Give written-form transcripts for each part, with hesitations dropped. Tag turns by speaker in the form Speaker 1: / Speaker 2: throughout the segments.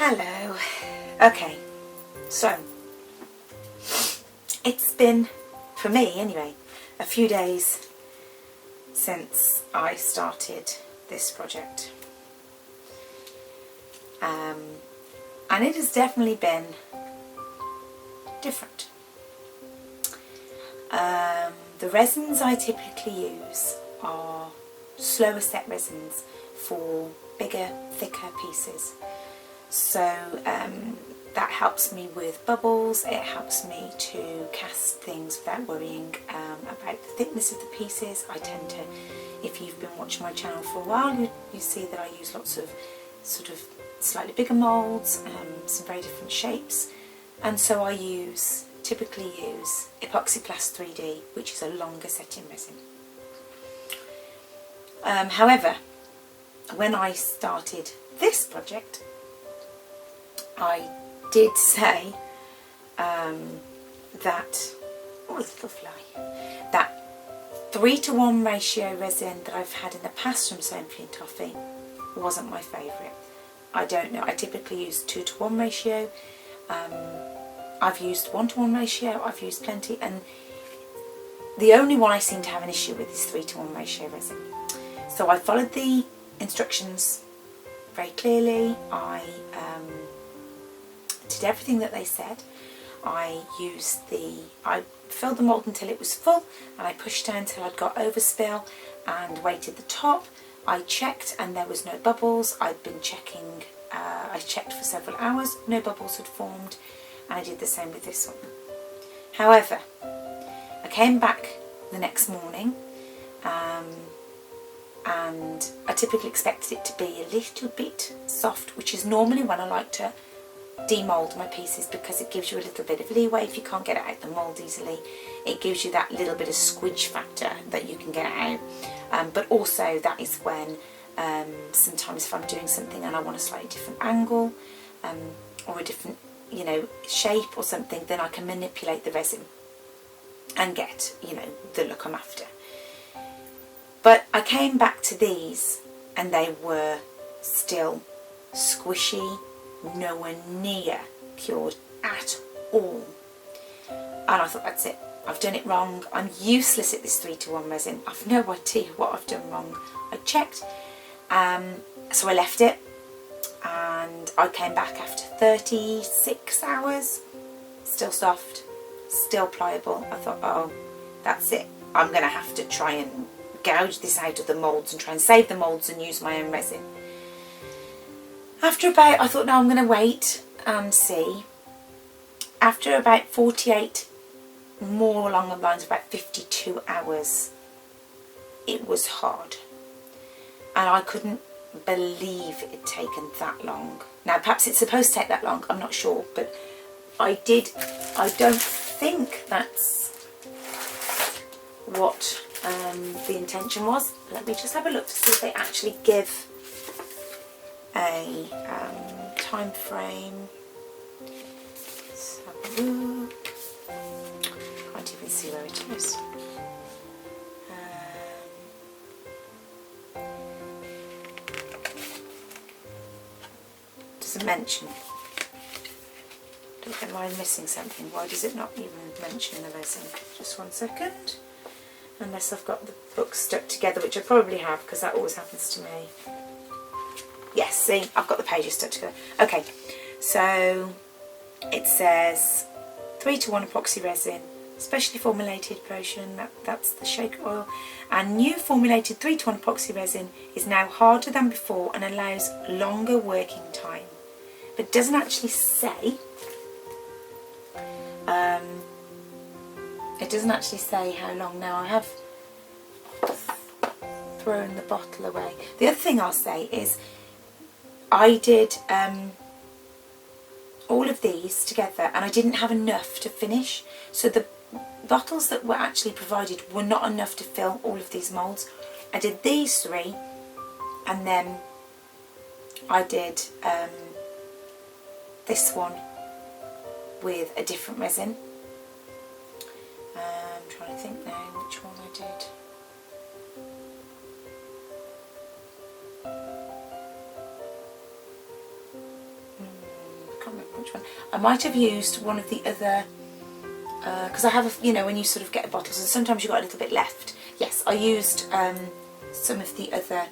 Speaker 1: Hello. Okay, so it's been, for me anyway, a few days since I started this project. And it has definitely been different. The resins I typically use are slower set resins for bigger, thicker pieces. So that helps me with bubbles, it helps me to cast things without worrying about the thickness of the pieces. I tend to, if you've been watching my channel for a while, you see that I use lots of sort of slightly bigger moulds, some very different shapes, and so I typically use Ooopppsy 3D, which is a longer setting resin. However, when I started this project, I did say that, oh it's lovely, that 3:1 ratio resin that I've had in the past from Sophie Toffee wasn't my favourite. I don't know, I typically use 2:1 ratio, I've used 1:1 ratio, I've used plenty, and the only one I seem to have an issue with is 3:1 ratio resin. So I followed the instructions very clearly. I did everything that they said. I filled the mould until it was full, and I pushed down until I'd got overspill and weighted the top. I checked and there was no bubbles. I'd been checking, I checked for several hours, no bubbles had formed, and I did the same with this one. However, I came back the next morning and I typically expected it to be a little bit soft, which is normally when I like to demould my pieces, because it gives you a little bit of leeway if you can't get it out the mould easily. It gives you that little bit of squidge factor that you can get it out, but also that is when sometimes if I'm doing something and I want a slightly different angle or a different shape or something, then I can manipulate the resin and get the look I'm after. But I came back to these and they were still squishy, nowhere near cured at all. And I thought, that's it, I've done it wrong, I'm useless at this 3:1 resin, I've no idea what I've done wrong. I checked, so I left it, and I came back after 36 hours, still soft, still pliable. I thought, oh, that's it, I'm going to have to try and gouge this out of the moulds and try and save the moulds and use my own resin. After about, I thought, no, I'm going to wait and see. After about 48, more along the lines of about 52 hours, it was hard. And I couldn't believe it had taken that long. Now, perhaps it's supposed to take that long, I'm not sure, but I don't think that's what the intention was. Let me just have a look to see if they actually give a time frame. Let's have a look. Can't even see where it is. Doesn't mention. Don't know why I'm missing something. Why does it not even mention the resin? Just 1 second. Unless I've got the book stuck together, which I probably have, because that always happens to me. Yes, see, I've got the pages stuck together. Okay, so it says 3:1 epoxy resin, specially formulated potion, that's the shake oil, and new formulated 3:1 epoxy resin is now harder than before and allows longer working time. But it doesn't actually say, how long. Now I have thrown the bottle away. The other thing I'll say is I did all of these together and I didn't have enough to finish, so the bottles that were actually provided were not enough to fill all of these moulds. I did these 3 and then I did this one with a different resin. I'm trying to think now which one I did. which one. I might have used one of the other, because I have, you know, when you sort of get bottles and sometimes you've got a little bit left. Yes, I used some of the other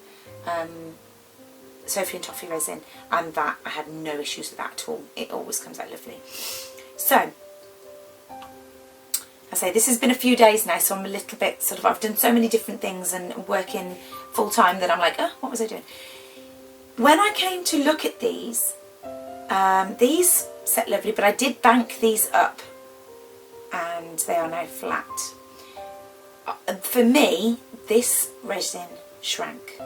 Speaker 1: Sophie and Toffee resin, and that I had no issues with that at all. It always comes out lovely. So, I say this has been a few days now, so I'm a little bit sort of, I've done so many different things and working full time that I'm like, oh, what was I doing? When I came to look at these set lovely, but I did bank these up and they are now flat. For me, this resin shrank.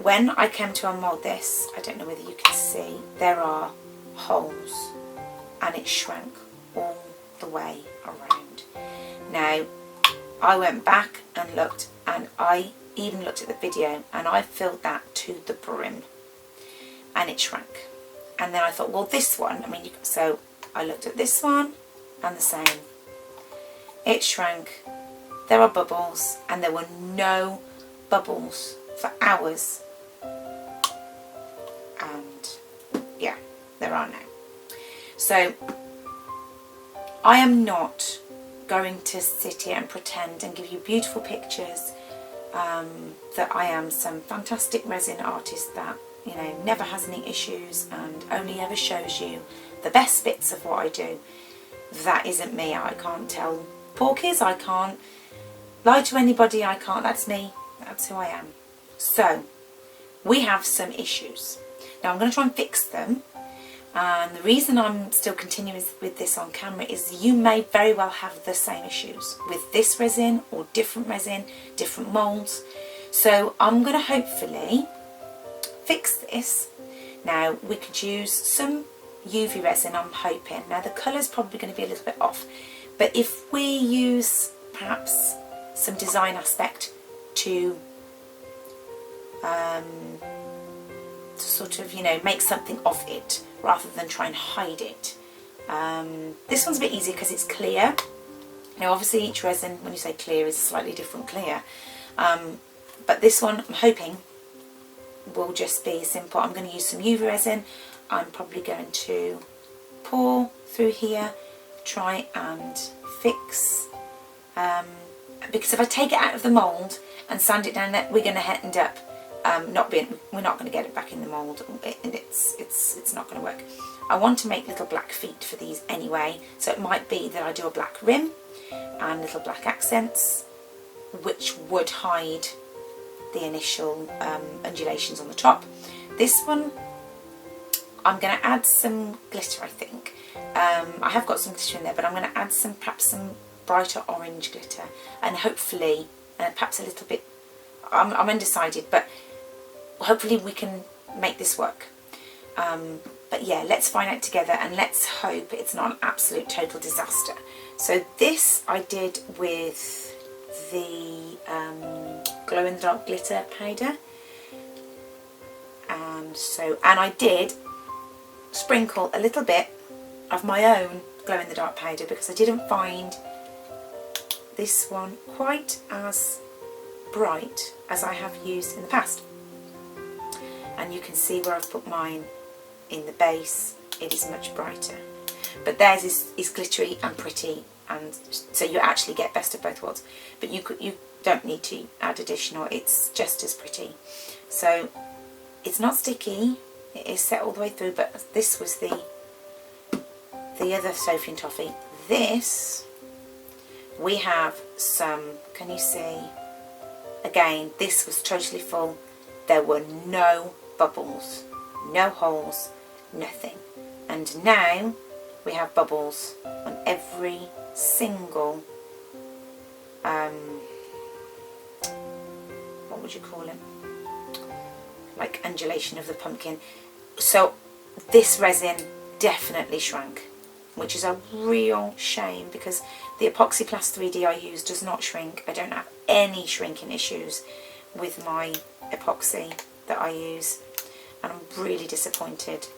Speaker 1: When I came to unmold this, I don't know whether you can see, there are holes and it shrank all the way around. Now, I went back and looked, and I even looked at the video, and I filled that to the brim and it shrank. And then I thought, well, this one, I mean, so I looked at this one and the same. It shrank, there are bubbles, and there were no bubbles for hours. And yeah, there are now. So I am not going to sit here and pretend and give you beautiful pictures that I am some fantastic resin artist that, you know, never has any issues and only ever shows you the best bits of what I do. That isn't me. I can't tell porkies, I can't lie to anybody, I can't, that's me, that's who I am. So we have some issues. Now I'm going to try and fix them, and the reason I'm still continuing with this on camera is you may very well have the same issues with this resin or different resin, different moulds. So I'm going to hopefully fix this. Now we could use some UV resin, I'm hoping. Now the colour's probably going to be a little bit off, but if we use perhaps some design aspect to sort of, you know, make something of it rather than try and hide it. This one's a bit easier because it's clear. Now obviously each resin, when you say clear, is slightly different clear. But this one I'm hoping will just be simple. I'm going to use some UV resin. I'm probably going to pour through here, try and fix, because if I take it out of the mould and sand it down, we're going to end up we're not going to get it back in the mould, and it's not going to work. I want to make little black feet for these anyway, so it might be that I do a black rim and little black accents, which would hide the initial undulations on the top. This one, I'm going to add some glitter, I think. I have got some glitter in there, but I'm going to add some, perhaps some brighter orange glitter, and hopefully, perhaps a little bit, I'm undecided, but hopefully we can make this work. But yeah, let's find out together, and let's hope it's not an absolute total disaster. So this I did with the glow in the dark glitter powder, and I did sprinkle a little bit of my own glow in the dark powder because I didn't find this one quite as bright as I have used in the past. And you can see where I've put mine in the base, it is much brighter, but theirs is glittery and pretty, and so you actually get best of both worlds. But you don't need to add additional, it's just as pretty. So it's not sticky, it is set all the way through, but this was the other Sophie and Toffee. This, we have some, can you see? Again, this was totally full. There were no bubbles, no holes, nothing. And now we have bubbles on every single, what would you call it? Like undulation of the pumpkin. So this resin definitely shrank, which is a real shame because the Ooopppsy Plus 3D I use does not shrink. I don't have any shrinking issues with my epoxy that I use, and I'm really disappointed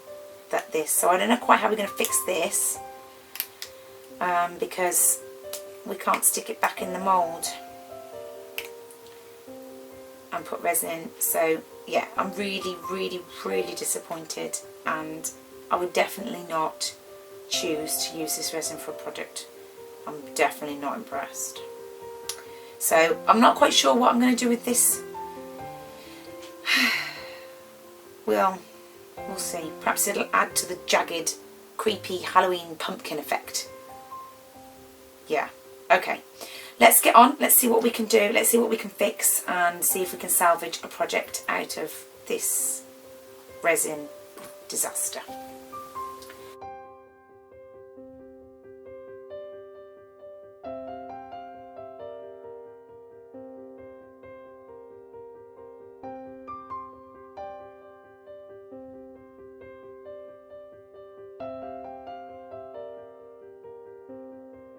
Speaker 1: that this, so I don't know quite how we're going to fix this, because we can't stick it back in the mould and put resin in. So yeah, I'm really, really, really disappointed, and I would definitely not choose to use this resin for a product. I'm definitely not impressed. So I'm not quite sure what I'm going to do with this. We'll see. Perhaps it'll add to the jagged, creepy Halloween pumpkin effect. Yeah, okay. Let's get on. Let's see what we can do. Let's see what we can fix and see if we can salvage a project out of this resin disaster.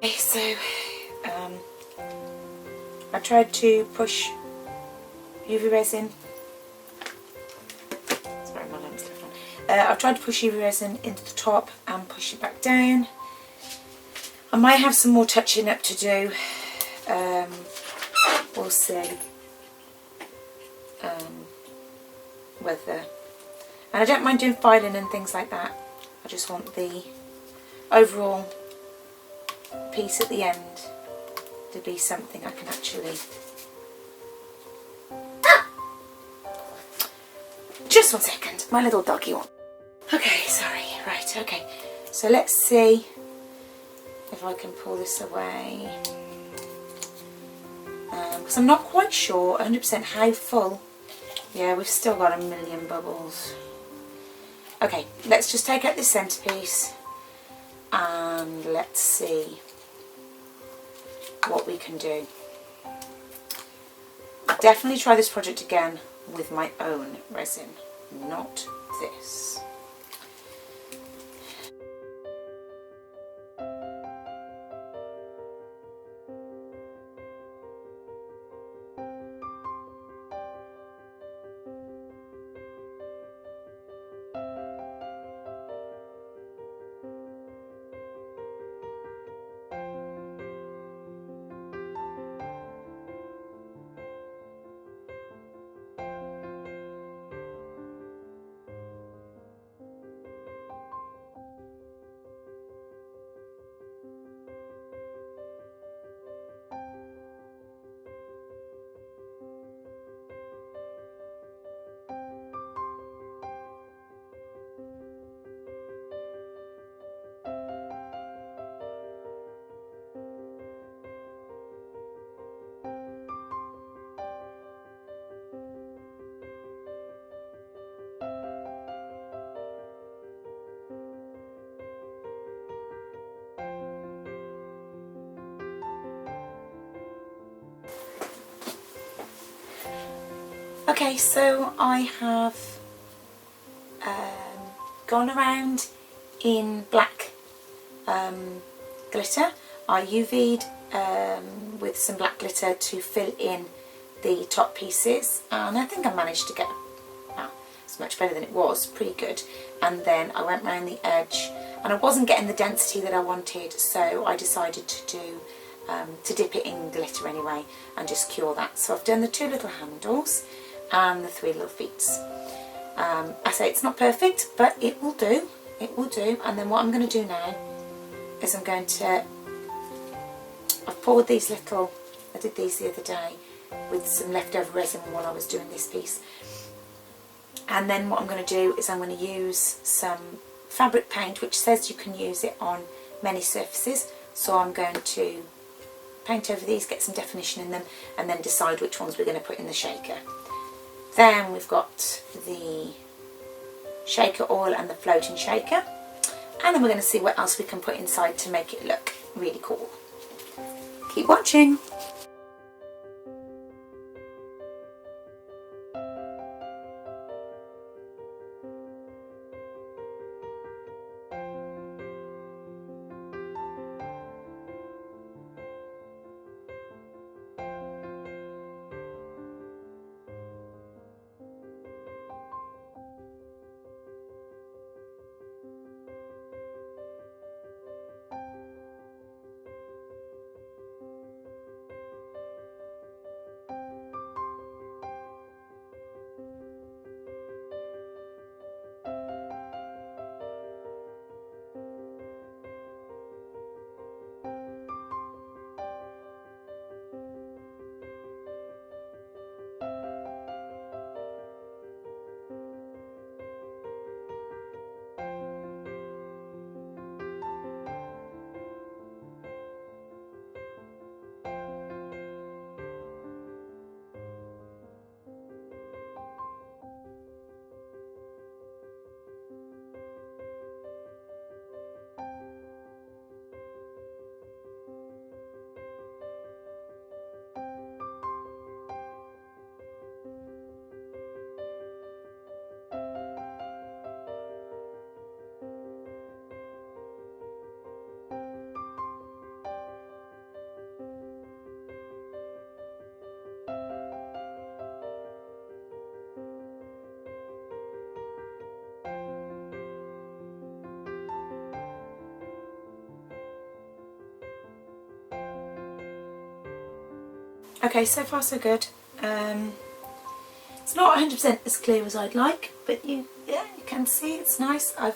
Speaker 1: Okay, so I tried to push UV resin. Sorry, my lamp's left on. I've tried to push UV resin into the top and push it back down. I might have some more touching up to do. We'll see whether. And I don't mind doing filing and things like that. I just want the overall piece at the end to be something I can actually. Just 1 second, my little doggy one. Okay, sorry, right, okay. So let's see if I can pull this away. Because I'm not quite sure 100% how full. Yeah, we've still got a million bubbles. Okay, let's just take out this centerpiece and let's see what we can do. Definitely try this project again with my own resin, not this. Okay, so I have gone around in black glitter. I UV'd with some black glitter to fill in the top pieces, and I think I managed to get, well, it's much better than it was, pretty good. And then I went round the edge, and I wasn't getting the density that I wanted, so I decided to do to dip it in glitter anyway and just cure that. So I've done the 2 little handles and the 3 little feet. I say it's not perfect, but it will do. It will do. And then what I'm going to do now is I'm going to, I've poured these little, I did these the other day with some leftover resin while I was doing this piece. And then what I'm going to do is I'm going to use some fabric paint, which says you can use it on many surfaces. So I'm going to paint over these, get some definition in them, and then decide which ones we're going to put in the shaker. Then we've got the shaker oil and the floating shaker, and then we're going to see what else we can put inside to make it look really cool. Keep watching. Okay, so far so good. It's not 100% as clear as I'd like, but you can see it's nice. I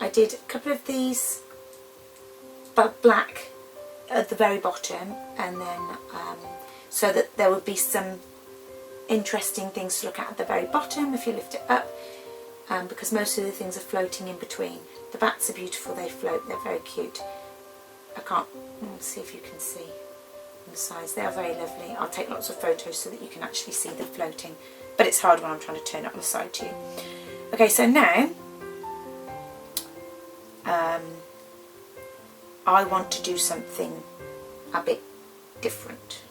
Speaker 1: did a couple of these but black at the very bottom, and then so that there would be some interesting things to look at the very bottom if you lift it up, because most of the things are floating in between. The bats are beautiful, they float, they're very cute. I can't see if you can see on the sides, they are very lovely. I'll take lots of photos so that you can actually see them floating, but it's hard when I'm trying to turn it on the side to you. Okay, so now I want to do something a bit different.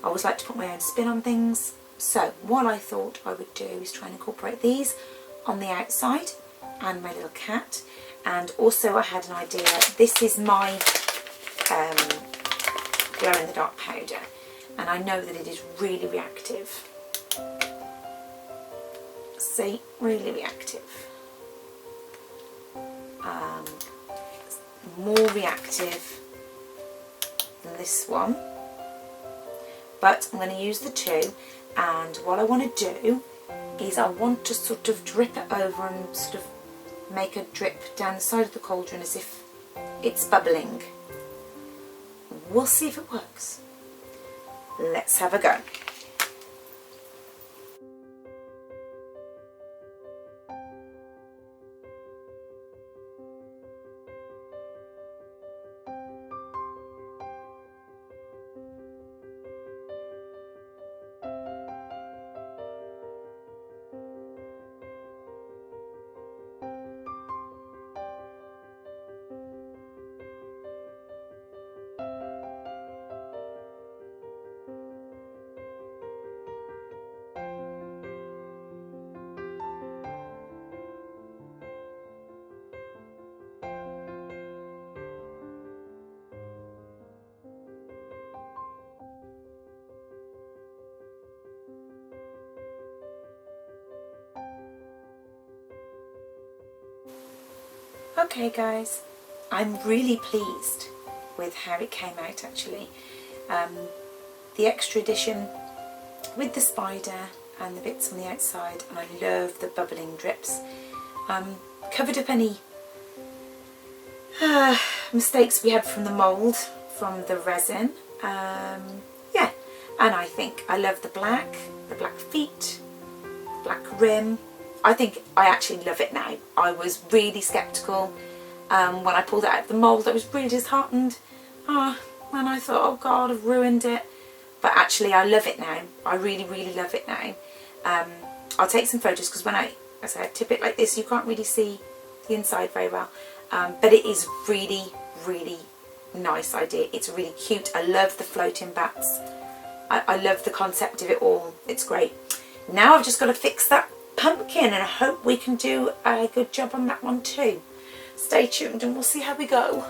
Speaker 1: I always like to put my own spin on things, so what I thought I would do is try and incorporate these on the outside and my little cat. And also I had an idea, this is my glow in the dark powder, and I know that it is really reactive. See, really reactive. More reactive than this one, but I'm going to use the two, and what I want to do is I want to sort of drip it over and sort of make a drip down the side of the cauldron as if it's bubbling. We'll see if it works. Let's have a go. Okay guys, I'm really pleased with how it came out actually. The extra edition with the spider and the bits on the outside, and I love the bubbling drips. Covered up any mistakes we had from the mould, from the resin. Yeah, and I think I love the black feet, black rim. I think I actually love it now. I was really sceptical when I pulled it out of the mould. I was really disheartened. And I thought, oh God, I've ruined it. But actually I love it now. I really, really love it now. I'll take some photos, because when I tip it like this, you can't really see the inside very well. But it is really, really nice idea. It's really cute. I love the floating bats. I love the concept of it all. It's great. Now I've just got to fix that pumpkin, and I hope we can do a good job on that one too. Stay tuned and we'll see how we go.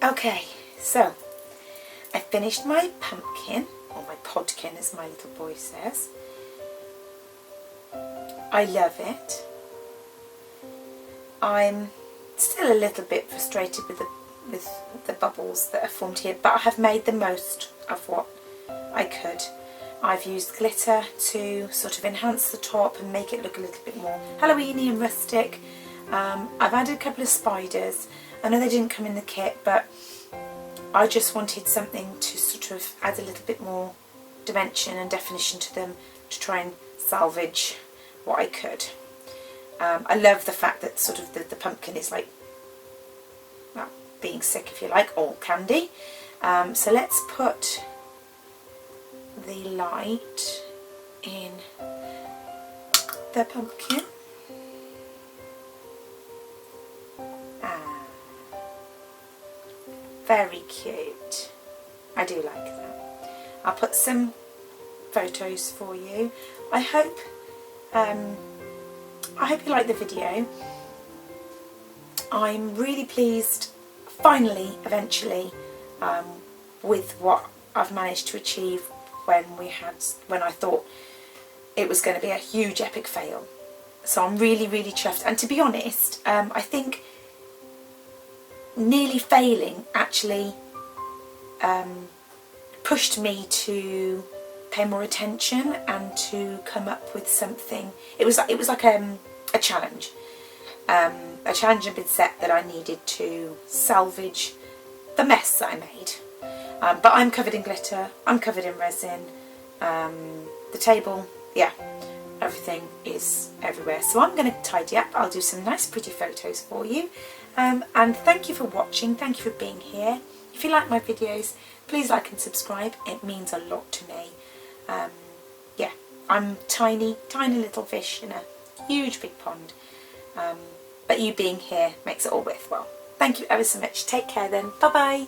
Speaker 1: Okay, so I finished my pumpkin, or my podkin as my little boy says. I love it. I'm still a little bit frustrated with the bubbles that are formed here, but I have made the most of what I could. I've used glitter to sort of enhance the top and make it look a little bit more Halloweeny and rustic. I've added a couple of spiders. I know they didn't come in the kit, but I just wanted something to sort of add a little bit more dimension and definition to them, to try and salvage what I could. I love the fact that sort of the pumpkin is like, well, being sick if you like, all candy. So let's put the light in the pumpkin. Very cute. I do like that. I'll put some photos for you. I hope you like the video. I'm really pleased, finally, eventually, with what I've managed to achieve when I thought it was going to be a huge epic fail. So I'm really, really chuffed. And to be honest, I think nearly failing actually pushed me to pay more attention and to come up with something. It was like a challenge. A challenge had been set that I needed to salvage the mess that I made. But I'm covered in glitter, I'm covered in resin, the table, yeah, everything is everywhere. So I'm going to tidy up. I'll do some nice pretty photos for you. And thank you for watching, thank you for being here. If you like my videos, please like and subscribe, it means a lot to me. Yeah, I'm tiny little fish in a huge big pond, but you being here makes it all worthwhile. Thank you ever so much, take care then, bye bye.